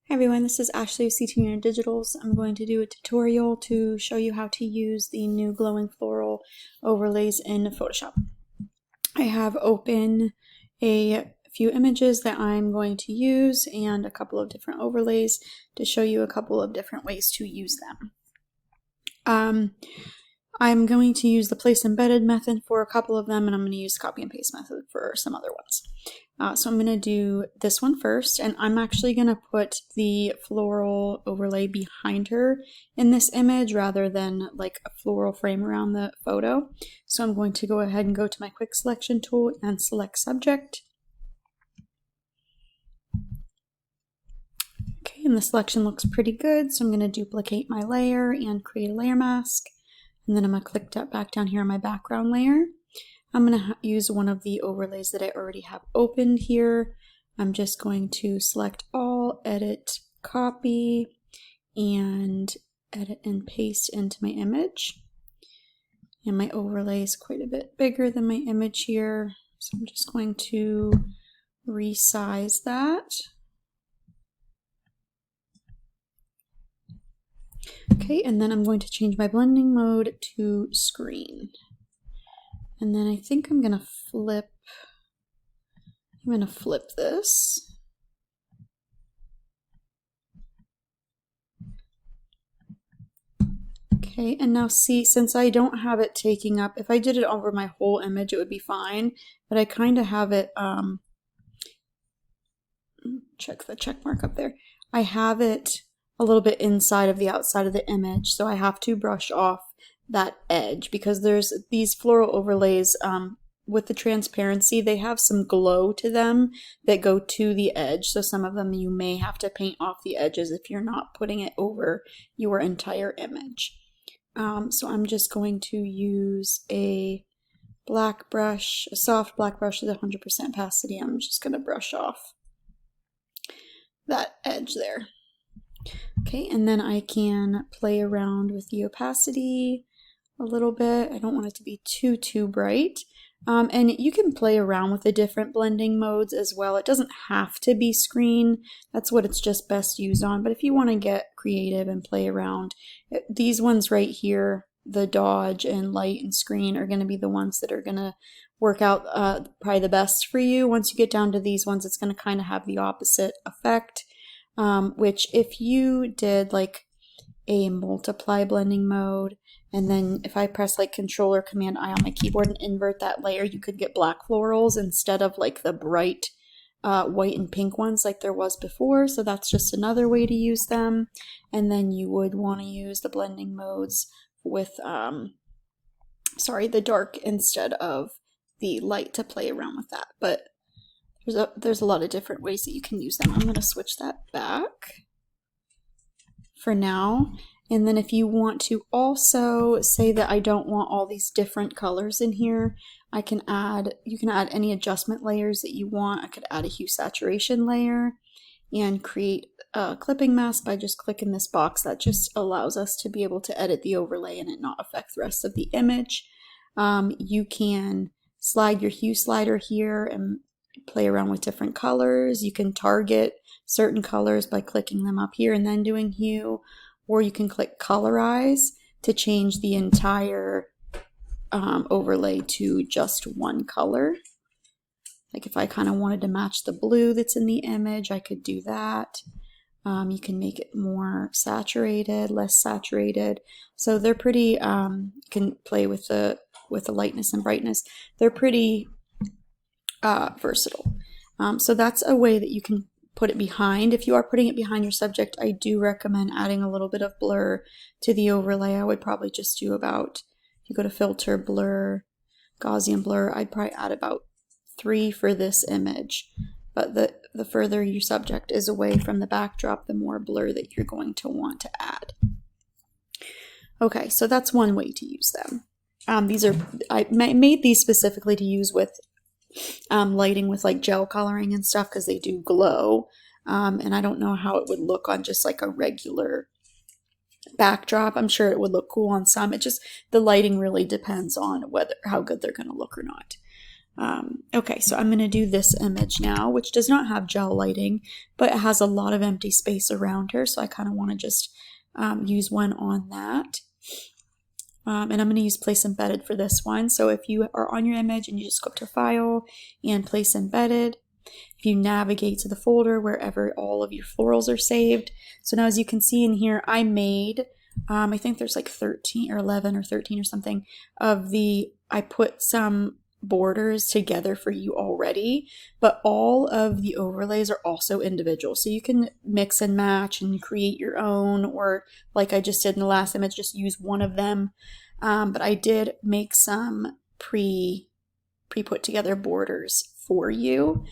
Hi everyone, this is Ashley of CT Unit Digitals. I'm going to do a tutorial to show you how to use the new glowing floral overlays in Photoshop. I have open a few images that I'm going to use and a couple of different overlays to show you a couple of different ways to use them. I'm going to use the place embedded method for a couple of them, and I'm going to use copy and paste method for some other ones. So I'm going to do this one first, and I'm actually going to put the floral overlay behind her in this image rather than like a floral frame around the photo. So I'm going to go ahead and go to my quick selection tool and select subject. Okay, and the selection looks pretty good, so I'm going to duplicate my layer and create a layer mask. And then I'm going to click back down here on my background layer. I'm going to use one of the overlays that I already have opened here. I'm just going to select all, edit, copy, and edit and paste into my image. And my overlay is quite a bit bigger than my image here, so I'm just going to resize that. Okay, and then I'm going to change my blending mode to screen. And then I think I'm going to flip this. Okay, and now see, since I don't have it taking up, if I did it over my whole image, it would be fine, but I kind of have it, check the check mark up there. I have it a little bit inside of the outside of the image, so I have to brush off that edge because there's these floral overlays with the transparency, they have some glow to them that go to the edge, so some of them you may have to paint off the edges if you're not putting it over your entire image. So I'm just going to use a black brush, a soft black brush with 100% opacity. I'm just going to brush off that edge there. Okay, and then I can play around with the opacity a little bit. I don't want it to be too bright. And you can play around with the different blending modes as well. It doesn't have to be screen. That's what it's just best used on. But if you want to get creative and play around, these ones right here, the dodge and light and screen, are going to be the ones that are going to work out probably the best for you. Once you get down to these ones, it's going to kind of have the opposite effect. Which if you did like a multiply blending mode, and then if I press like Control or Command I on my keyboard and invert that layer, you could get black florals instead of like the bright white and pink ones like there was before. So that's just another way to use them. And then you would want to use the blending modes with, the dark instead of the light to play around with that. But there's a lot of different ways that you can use them. I'm going to switch that back for now. And then if you want to also say that I don't want all these different colors in here, you can add any adjustment layers that you want. I could add a hue saturation layer and create a clipping mask by just clicking this box. That just allows us to be able to edit the overlay and it not affect the rest of the image. You can slide your hue slider here and play around with different colors. You can target certain colors by clicking them up here and then doing hue, or you can click colorize to change the entire overlay to just one color. Like if I kind of wanted to match the blue that's in the image, I could do that. You can make it more saturated, less saturated. So they're pretty, you can play with the lightness and brightness. They're pretty versatile. So that's a way that you can put it behind. If you are putting it behind your subject, I do recommend adding a little bit of blur to the overlay. I would probably just do about, if you go to filter, blur, Gaussian blur, I'd probably add about 3 for this image. But the further your subject is away from the backdrop, the more blur that you're going to want to add. Okay, so that's one way to use them. I made these specifically to use with lighting with like gel coloring and stuff because they do glow, and I don't know how it would look on just like a regular backdrop. I'm sure it would look cool on some. It just, the lighting really depends on how good they're going to look or not. Okay, so I'm going to do this image now, which does not have gel lighting, but it has a lot of empty space around her, so I kind of want to just use one on that. And I'm going to use Place Embedded for this one. So if you are on your image and you just go up to File and Place Embedded, if you navigate to the folder wherever all of your florals are saved. So now as you can see in here, I made, I think there's like 13 or 11 or 13 or something of I put some borders together for you already, but all of the overlays are also individual. So you can mix and match and create your own, or like I just did in the last image, just use one of them. But I did make some pre-put together borders for you,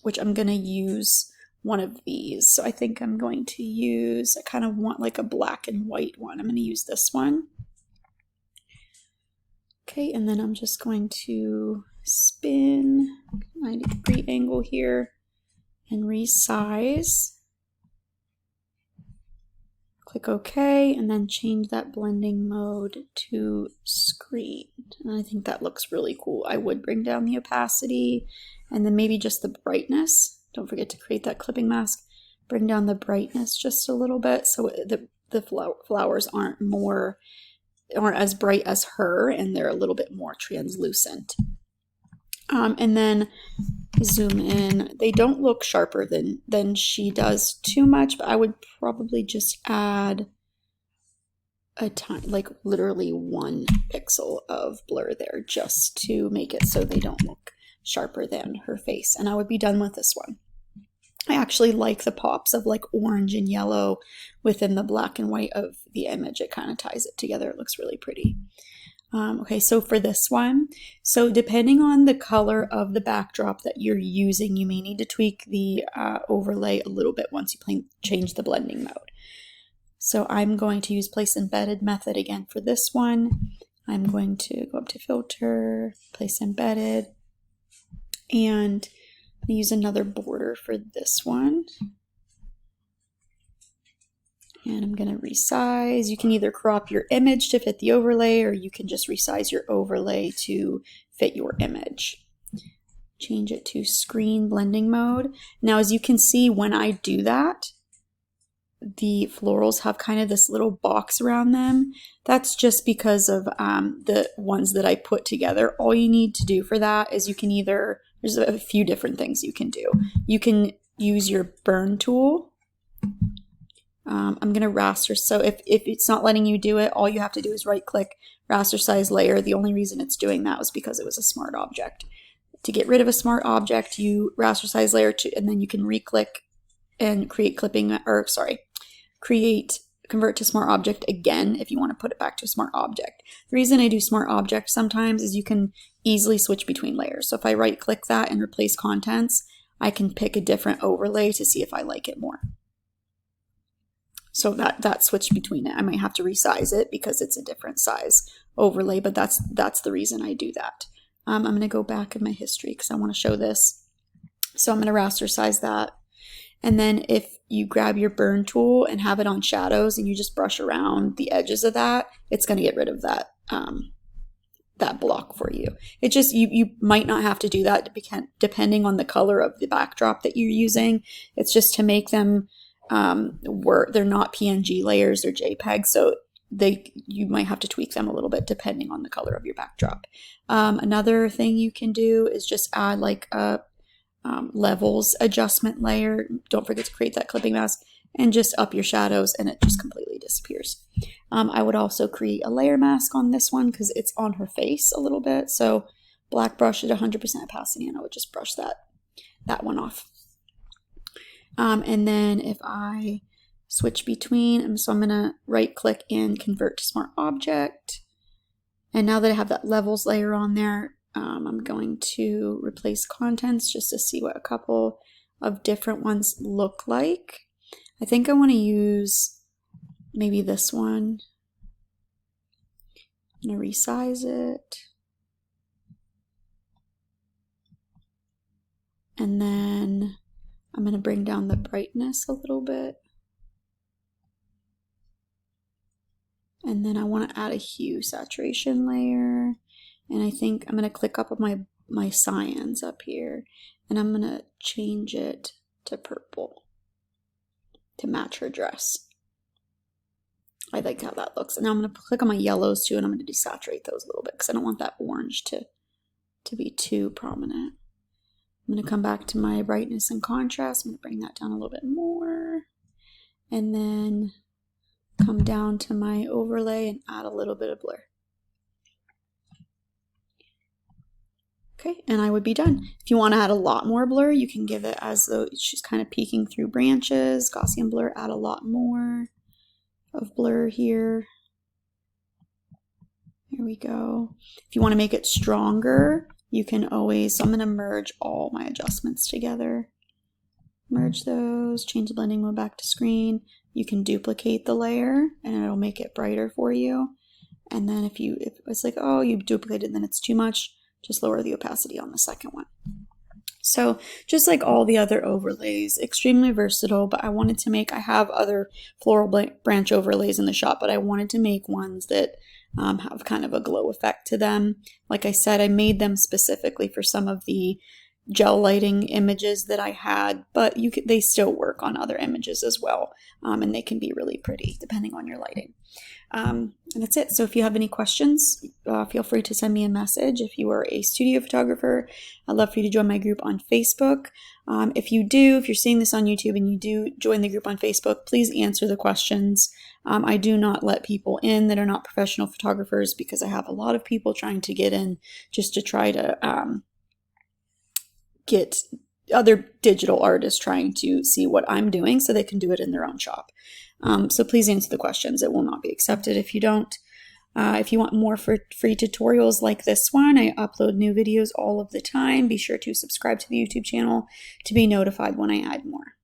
which I'm going to use one of these. So I think I'm going to use, I kind of want like a black and white one. I'm going to use this one. Okay, and then I'm just going to spin 90-degree angle here and resize. Click OK, and then change that blending mode to screen. And I think that looks really cool. I would bring down the opacity and then maybe just the brightness. Don't forget to create that clipping mask. Bring down the brightness just a little bit so the flowers aren't as bright as her, and they're a little bit more translucent. And then zoom in. They don't look sharper than she does too much, but I would probably just add a tiny, like literally 1 pixel of blur there just to make it so they don't look sharper than her face. And I would be done with this one. I actually like the pops of like orange and yellow within the black and white of the image. It kind of ties it together. It looks really pretty. Okay, so for this one, so depending on the color of the backdrop that you're using, you may need to tweak the overlay a little bit once you change the blending mode. So I'm going to use Place Embedded method again for this one. I'm going to go up to Filter, Place Embedded, and use another border for this one. And I'm going to resize. You can either crop your image to fit the overlay, or you can just resize your overlay to fit your image. Change it to screen blending mode. Now, as you can see, when I do that, the florals have kind of this little box around them. That's just because of the ones that I put together. All you need to do for that is you can either, there's a few different things you can do. You can use your burn tool. I'm going to raster. So if it's not letting you do it, all you have to do is right click raster size layer. The only reason it's doing that was because it was a smart object. To get rid of a smart object, you raster size layer and then you can re-click and create convert to smart object again if you want to put it back to a smart object. The reason I do smart object sometimes is you can easily switch between layers. So if I right click that and replace contents, I can pick a different overlay to see if I like it more. So that switched between it. I might have to resize it because it's a different size overlay, but that's the reason I do that. I'm going to go back in my history because I want to show this. So I'm going to raster size that. And then if you grab your burn tool and have it on shadows and you just brush around the edges of that, it's going to get rid of that that block for you. It just, you might not have to do that depending on the color of the backdrop that you're using. It's just to make them they're not PNG layers or JPEG, so you might have to tweak them a little bit depending on the color of your backdrop. Another thing you can do is just add like a levels adjustment layer. Don't forget to create that clipping mask and just up your shadows, and it just completely disappears. I would also create a layer mask on this one because it's on her face a little bit. So black brush at 100% opacity, and I would just brush that one off. And then if I switch between, so I'm going to right click and convert to smart object. And now that I have that levels layer on there, I'm going to replace contents just to see what a couple of different ones look like. I think I want to use maybe this one. I'm going to resize it. And then I'm going to bring down the brightness a little bit. And then I want to add a hue saturation layer. And I think I'm going to click up on my my cyans up here, and I'm gonna change it to purple to match her dress. I like how that looks. And now I'm gonna click on my yellows too, and I'm gonna desaturate those a little bit because I don't want that orange to be too prominent. I'm gonna come back to my brightness and contrast. I'm gonna bring that down a little bit more, and then come down to my overlay and add a little bit of blur. Okay, and I would be done. If you want to add a lot more blur, you can give it as though she's kind of peeking through branches. Gaussian blur, add a lot more of blur here. Here we go. If you want to make it stronger, you can always, so I'm going to merge all my adjustments together. Merge those, change the blending mode back to screen. You can duplicate the layer and it'll make it brighter for you. And then if it's like, oh, you duplicated, then it's too much, just lower the opacity on the second one. So just like all the other overlays, extremely versatile, but I have other floral branch overlays in the shop, but I wanted to make ones that have kind of a glow effect to them. Like I said, I made them specifically for some of the gel lighting images that I had, but they still work on other images as well, and they can be really pretty depending on your lighting. And that's it. So if you have any questions, feel free to send me a message. If you are a studio photographer, I'd love for you to join my group on Facebook. If you're seeing this on YouTube and you do join the group on Facebook, please answer the questions. I do not let people in that are not professional photographers because I have a lot of people trying to get in just to try to get other digital artists trying to see what I'm doing so they can do it in their own shop. So please answer the questions. It will not be accepted if you don't. If you want more free tutorials like this one, I upload new videos all of the time. Be sure to subscribe to the YouTube channel to be notified when I add more.